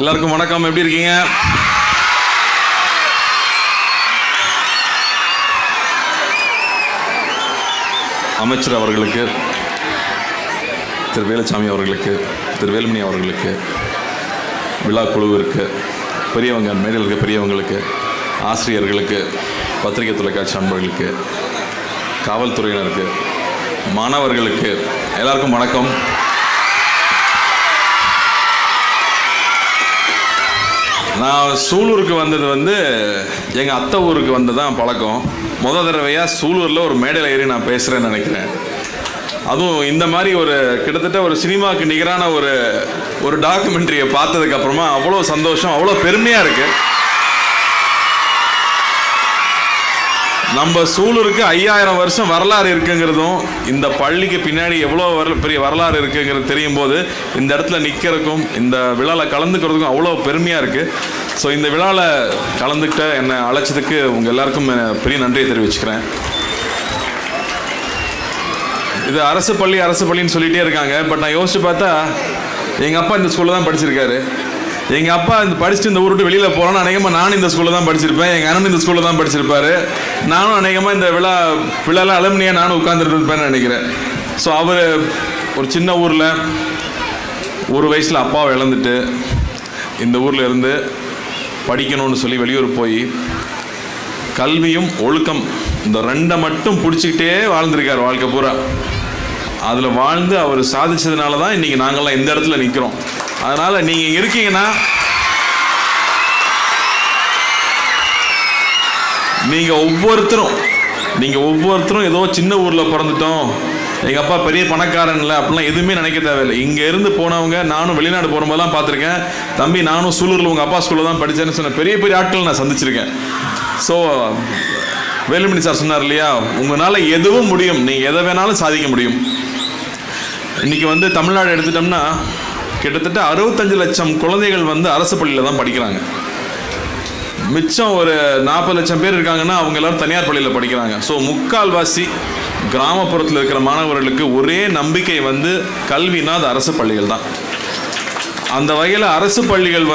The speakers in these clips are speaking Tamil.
எல்லாருக்கும் வணக்கம். எப்படி இருக்கீங்க? அமைச்சர் அவர்களுக்கு, திரு வேலுச்சாமி அவர்களுக்கு, திரு வேலுமணி அவர்களுக்கு, விழா குழுவிற்கு, பெரியவங்க, மேடையில் இருக்க பெரியவங்களுக்கு, ஆசிரியர்களுக்கு, பத்திரிகை தொலைக்காட்சி நண்பர்களுக்கு, காவல்துறையினருக்கு, மாணவர்களுக்கு எல்லாருக்கும் வணக்கம். நான் சூலூருக்கு வந்தது எங்கள் அத்தை ஊருக்கு வந்து தான் பழக்கம். முதல் தடவையாக சூலூரில் ஒரு மேடையில் ஏறி நான் பேசுகிறேன்னு நினைக்கிறேன். அதுவும் இந்த மாதிரி ஒரு கிட்டத்தட்ட ஒரு சினிமாவுக்கு நிகரான ஒரு டாக்குமெண்ட்ரியை பார்த்ததுக்கப்புறமா அவ்வளோ சந்தோஷம், அவ்வளோ பெருமையாக இருக்குது. நம்ம சூலூருக்கு 5000 வருஷம் வரலாறு இருக்குங்கிறதும், இந்த பள்ளிக்கு பின்னாடி எவ்வளோ பெரிய வரலாறு இருக்குங்கிறது தெரியும் போது இந்த இடத்துல நிற்கிறதுக்கும் இந்த விழாவில் கலந்துக்கிறதுக்கும் அவ்வளோ பெருமையாக இருக்குது. ஸோ இந்த விழாவில் கலந்துக்கிட்ட என்னை அழைச்சதுக்கு உங்கள் எல்லாருக்கும் பெரிய நன்றியை தெரிவிச்சுக்கிறேன். இது அரசு பள்ளின்னு சொல்லிகிட்டே இருக்காங்க. பட் நான் யோசிச்சு பார்த்தா எங்கள் அப்பா இந்த ஸ்கூலில் தான் படிச்சிருக்காரு. எங்கள் அப்பா படிச்சுட்டு இந்த ஊர் விட்டு வெளியில் போகிறோன்னு அநேகமாக நானும் இந்த ஸ்கூலில் தான் படிச்சிருப்பேன். எங்கள் அண்ணன் இந்த ஸ்கூலில் தான் படிச்சிருப்பார். நானும் அநேகமாக இந்த விழாவில் அலுமினியாக நானும் உட்காந்துருப்பேன்னு நினைக்கிறேன். ஸோ அவர் ஒரு சின்ன ஊரில் ஒரு வயசில் அப்பாவை இழந்துட்டு இந்த ஊரில் இருந்து படிக்கணும்னு சொல்லி வெளியூர் போய் கல்வியும் ஒழுக்கம் இந்த ரெண்டை மட்டும் பிடிச்சிக்கிட்டே வாழ்ந்திருக்கார் வாழ்க்கை பூரா. அதில் வாழ்ந்து அவர் சாதிச்சதுனால தான் இன்றைக்கி நாங்கள்லாம் இந்த இடத்துல நிற்கிறோம். அதனால் நீங்கள் இருக்கீங்கன்னா, நீங்கள் ஒவ்வொருத்தரும் ஏதோ சின்ன ஊரில் பிறந்துட்டோம், எங்கள் அப்பா பெரிய பணக்காரன் இல்லை அப்படிலாம் எதுவுமே நினைக்க தேவையில்லை. இங்கே இருந்து போனவங்க, நானும் வெளிநாடு போகும்போதெல்லாம் பார்த்துருக்கேன். தம்பி நானும் சூலூரில் உங்கள் அப்பா ஸ்கூலில் தான் படித்தேன்னு சொன்ன பெரிய பெரிய ஆட்கள் நான் சந்திச்சிருக்கேன். ஸோ வேலுமணி சார் சொன்னார் இல்லையா, உங்களால் எதுவும் முடியும், நீங்கள் எதை வேணாலும் சாதிக்க முடியும். இன்றைக்கி தமிழ்நாடு எடுத்துட்டோம்னா கிட்டத்தட்ட 65 லட்சம் குழந்தைகள் அரசு பள்ளியில் தான் படிக்கிறாங்க. மிச்சம் ஒரு 40 லட்சம் பேர் இருக்காங்கன்னா அவங்க எல்லாரும் தனியார் பள்ளியில் படிக்கிறாங்க. ஸோ முக்கால்வாசி கிராமப்புறத்தில் இருக்கிற மாணவர்களுக்கு ஒரே நம்பிக்கை கல்வினா அது அரசு பள்ளிகள் தான். அந்த வகையில் அரசு பள்ளிகள்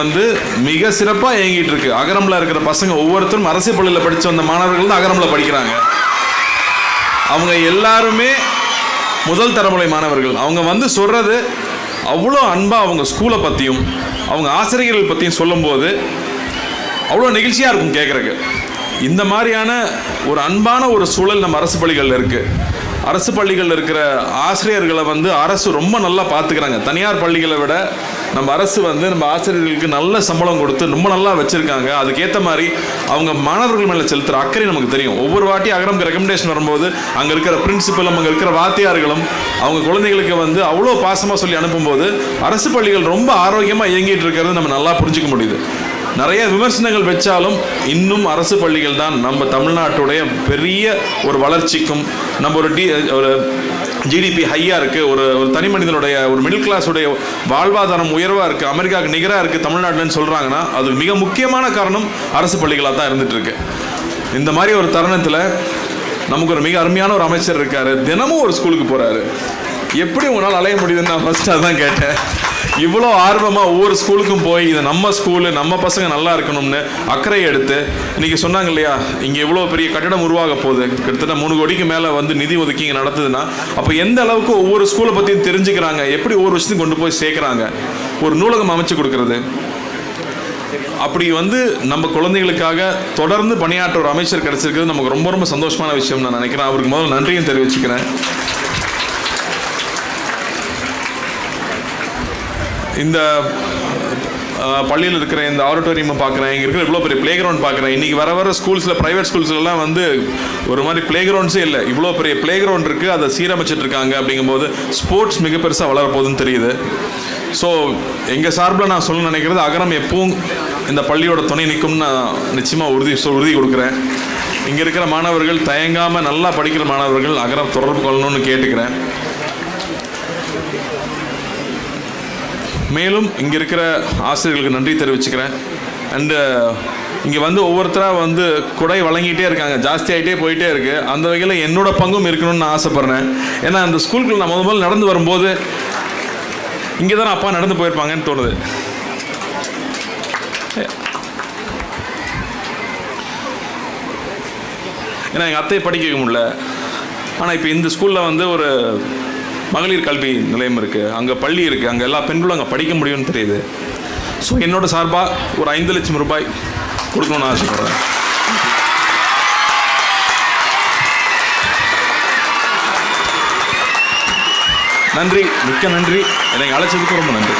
மிக சிறப்பாக இயங்கிட்டு இருக்கு. அகரமில் இருக்கிற பசங்க ஒவ்வொருத்தரும் அரசு பள்ளியில் படித்து வந்த மாணவர்கள் தான் அகரமில் படிக்கிறாங்க. அவங்க எல்லாருமே முதல் தலைமுறை மாணவர்கள். அவங்க சொல்கிறது அவ்வளோ அன்பாக அவங்க ஸ்கூலை பற்றியும் அவங்க ஆசிரியர்கள் பற்றியும் சொல்லும்போது அவ்வளோ நெகிழ்ச்சியாக இருக்கும் கேட்குறக்கு. இந்த மாதிரியான ஒரு அன்பான ஒரு சூழல் நம்ம அரசு பள்ளிகளில் இருக்குது. அரசு பள்ளிகளில் இருக்கிற ஆசிரியர்களை அரசு ரொம்ப நல்லா பார்த்துக்கிறாங்க. தனியார் பள்ளிகளை விட நம்ம அரசு நம்ம ஆசிரியர்களுக்கு நல்ல சம்பளம் கொடுத்து ரொம்ப நல்லா வச்சுருக்காங்க. அதுக்கேற்ற மாதிரி அவங்க மாணவர்கள் மேலே செலுத்துகிற அக்கறை நமக்கு தெரியும். ஒவ்வொரு வாட்டி அகரமுக்கு ரெக்கமெண்டேஷன் வரும்போது அங்கே இருக்கிற பிரின்சிபலும் அங்கே இருக்கிற வாத்தியார்களும் அவங்க குழந்தைகளுக்கு அவ்வளோ பாசமாக சொல்லி அனுப்பும்போது அரசு பள்ளிகள் ரொம்ப ஆரோக்கியமாக இயங்கிட்டு இருக்கிறது நம்ம நல்லா புரிஞ்சிக்க முடியுது. நிறைய விமர்சனங்கள் வச்சாலும் இன்னும் அரசு பள்ளிகள் தான் நம்ம தமிழ்நாட்டுடைய பெரிய ஒரு வளர்ச்சிக்கும், நம்ம ஒரு ஜிடிபி ஹையாக இருக்குது, ஒரு தனி மனிதனுடைய ஒரு மிடில் கிளாஸுடைய வாழ்வாதாரம் உயர்வாக இருக்குது, அமெரிக்காவுக்கு நிகராக இருக்குது தமிழ்நாட்டில்னு சொல்கிறாங்கன்னா அதுக்கு மிக முக்கியமான காரணம் அரசு பள்ளிகளாக தான் இருந்துகிட்ருக்கு. இந்த மாதிரி ஒரு தருணத்தில் நமக்கு ஒரு மிக அருமையான ஒரு அமைச்சர் இருக்கார். தினமும் ஒரு ஸ்கூலுக்கு போகிறாரு. எப்படி உங்களால் அலைய முடியுதுன்னு நான் ஃபஸ்ட்டு அதான் கேட்டேன். இவ்வளோ ஆர்வமாக ஒவ்வொரு ஸ்கூலுக்கும் போய் இது நம்ம ஸ்கூலு, நம்ம பசங்க நல்லா இருக்கணும்னு அக்கறை எடுத்து, இன்றைக்கி சொன்னாங்க இல்லையா, இங்கே இவ்வளோ பெரிய கட்டிடம் உருவாக போகுது, கிட்டத்தட்ட 3 கோடிக்கு மேலே நிதி ஒதுக்கி இங்கே நடத்துதுன்னா அப்போ எந்த அளவுக்கு ஒவ்வொரு ஸ்கூலை பற்றியும் தெரிஞ்சுக்கிறாங்க, எப்படி ஒவ்வொரு விஷயத்தையும் கொண்டு போய் சேர்க்குறாங்க. ஒரு நூலகம் அமைச்சு கொடுக்கறது, அப்படி நம்ம குழந்தைகளுக்காக தொடர்ந்து பணியாற்ற ஒரு அமைச்சர் கிடைச்சிருக்கிறது நமக்கு ரொம்ப ரொம்ப சந்தோஷமான விஷயம் நான் நினைக்கிறேன். அவருக்கு முதல்ல நன்றியும் தெரிவிச்சுக்கிறேன். இந்த பள்ளியில் இருக்கிற இந்த ஆடிட்டோரியமை பார்க்குறேன், இங்கே இருக்கிற இவ்வளோ பெரிய ப்ளே கிரவுண்ட் பார்க்குறேன். இன்றைக்கி வர ஸ்கூல்ஸில், ப்ரைவேட் ஸ்கூல்ஸ்லாம் ஒரு மாதிரி ப்ளே கிரவுண்ட்ஸே இல்லை, இவ்வளோ பெரிய ப்ளே கிரவுண்ட் இருக்குது, அதை சீரமைச்சிட்டு இருக்காங்க. அப்படிங்கும்போது ஸ்போர்ட்ஸ் மிக பெருசாக வளரப்போகுதுன்னு தெரியுது. ஸோ எங்கள் சார்பில் நான் சொல்ல நினைக்கிறது, அகரம் எப்பவும் இந்த பள்ளியோட துணை நிற்கும்னு நான் நிச்சயமாக உறுதி கொடுக்குறேன். இங்கே இருக்கிற மாணவர்கள் தயங்காமல் நல்லா படிக்கிற மாணவர்கள் அகரம் தொடர்பு கொள்ளணும்னு கேட்டுக்கிறேன். மேலும் இங்கே இருக்கிற ஆசிரியர்களுக்கு நன்றி தெரிவிச்சுக்கிறேன். அண்டு இங்கே ஒவ்வொருத்தராக குடை வழங்கிட்டே இருக்காங்க, ஜாஸ்தி ஆகிட்டே போயிட்டே இருக்குது. அந்த வகையில் என்னோட பங்கும் இருக்கணும்னு நான் ஆசைப்பட்றேன். ஏன்னா அந்த ஸ்கூலுக்கு நான் முதல் நடந்து வரும்போது இங்கே தான் அப்பா நடந்து போயிருப்பாங்கன்னு தோணுது. ஏன்னா எங்கள் அத்தையை படிக்க வைக்க முடியல. ஆனால் இப்போ இந்த ஸ்கூலில் வந்து ஒரு மகளிர் கல்வி நிலையம் இருக்குது, அங்கே பள்ளி இருக்குது, அங்கே எல்லா பெண்களும் அங்கே படிக்க முடியும்னு தெரியுது. ஸோ என்னோட சார்பாக ஒரு 5 லட்சம் ரூபாய் கொடுக்கணும்னு ஆசைப்படுறேன். நன்றி, மிக்க நன்றி. என்னை அழைச்சதுக்கு ரொம்ப நன்றி.